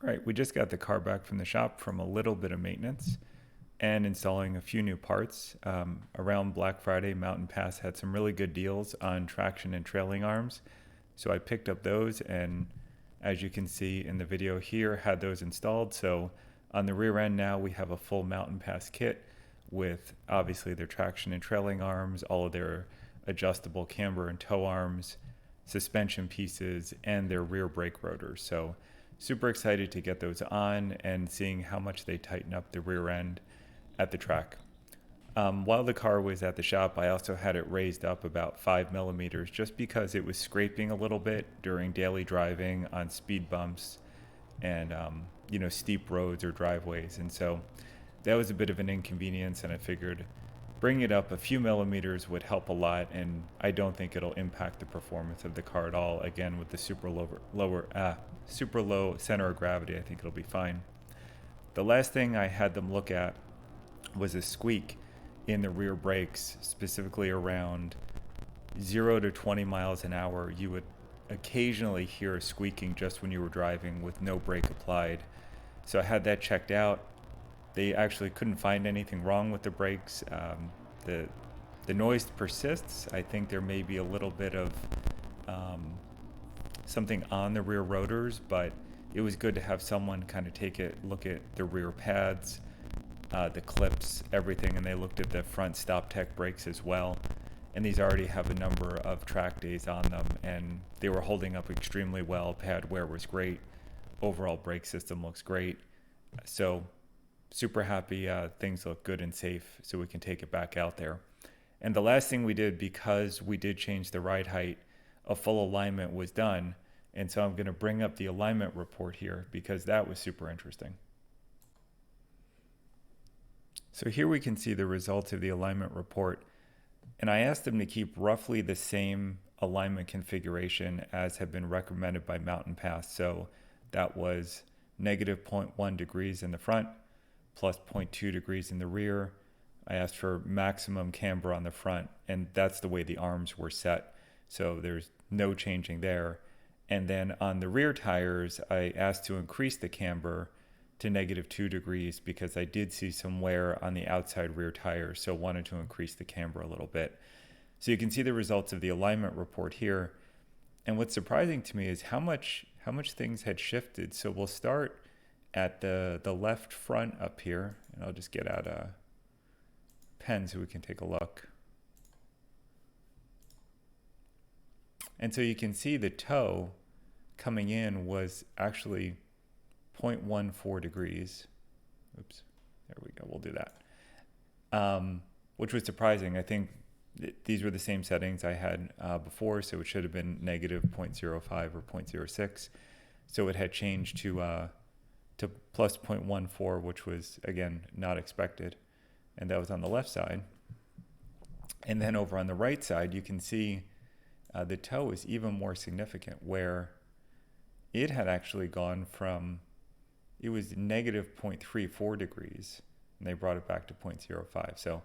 All right, we just got the car back from the shop from a little bit of maintenance and installing a few new parts. Around Black Friday, Mountain Pass had some really good deals on traction and trailing arms. So I picked up those, and as you can see in the video here, had those installed. So on the rear end now, we have a full Mountain Pass kit with obviously their traction and trailing arms, all of their adjustable camber and tow arms, suspension pieces, and their rear brake rotors. So super excited to get those on and seeing how much they tighten up the rear end at the track. While the car was at the shop, I also had it raised up about 5 millimeters just because it was scraping a little bit during daily driving on speed bumps and steep roads or driveways. And so that was a bit of an inconvenience, and I figured bringing it up a few millimeters would help a lot, and I don't think it'll impact the performance of the car at all. Again, with the super low center of gravity, I think it'll be fine. The last thing I had them look at was a squeak in the rear brakes, specifically around 0 to 20 miles an hour. You would occasionally hear a squeaking just when you were driving with no brake applied. So I had that checked out. They actually couldn't find anything wrong with the brakes. The the noise persists. I think there may be a little bit of something on the rear rotors, but it was good to have someone kind of take a look at the rear pads, the clips, everything, and they looked at the front Stop Tech brakes as well. And these already have a number of track days on them, and they were holding up extremely well. Pad wear was great. Overall brake system looks great. So super happy. Things look good and safe, so we can take it back out there. And the last thing we did, because we did change the ride height, a full alignment was done. And so I'm going to bring up the alignment report here because that was super interesting. So here we can see the results of the alignment report. And I asked them to keep roughly the same alignment configuration as had been recommended by Mountain Pass. So that was negative 0.1 degrees in the front, plus 0.2 degrees in the rear. I asked for maximum camber on the front, and that's the way the arms were set. So there's no changing there. And then on the rear tires, I asked to increase the camber to negative 2 degrees because I did see some wear on the outside rear tires, so wanted to increase the camber a little bit. So you can see the results of the alignment report here. And what's surprising to me is how much things had shifted. So we'll start at the left front up here, and I'll just get out a pen so we can take a look. And so you can see the toe coming in was actually 0.14 degrees. Oops, there we go, we'll do that. Which was surprising. I think these were the same settings I had before, so it should have been negative 0.05 or 0.06. So it had changed to plus 0.14, which was, again, not expected. And that was on the left side. And then over on the right side, you can see the toe is even more significant, where it had actually gone from, it was negative 0.34 degrees, and they brought it back to 0.05. So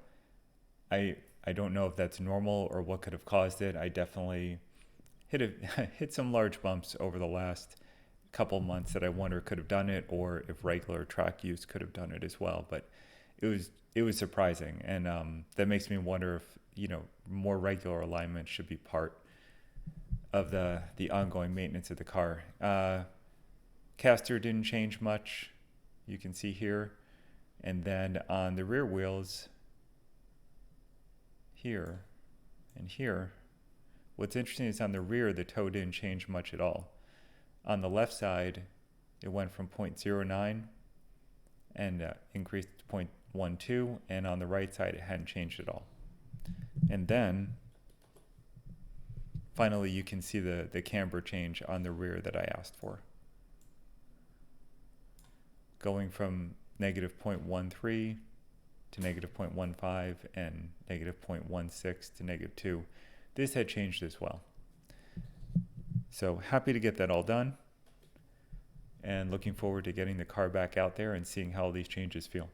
I don't know if that's normal or what could have caused it. I definitely hit some large bumps over the last couple months that I wonder could have done it, or if regular track use could have done it as well. But it was surprising, and that makes me wonder if more regular alignment should be part of the ongoing maintenance of the car. Caster didn't change much, you can see here. And then on the rear wheels, here and here, what's interesting is on the rear, the toe didn't change much at all. On the left side, it went from 0.09 and increased to 0.12, and on the right side, it hadn't changed at all. And then finally, you can see the camber change on the rear that I asked for, going from negative 0.13 to negative 0.15 and negative 0.16 to negative 2. This had changed as well. So happy to get that all done, and looking forward to getting the car back out there and seeing how all these changes feel.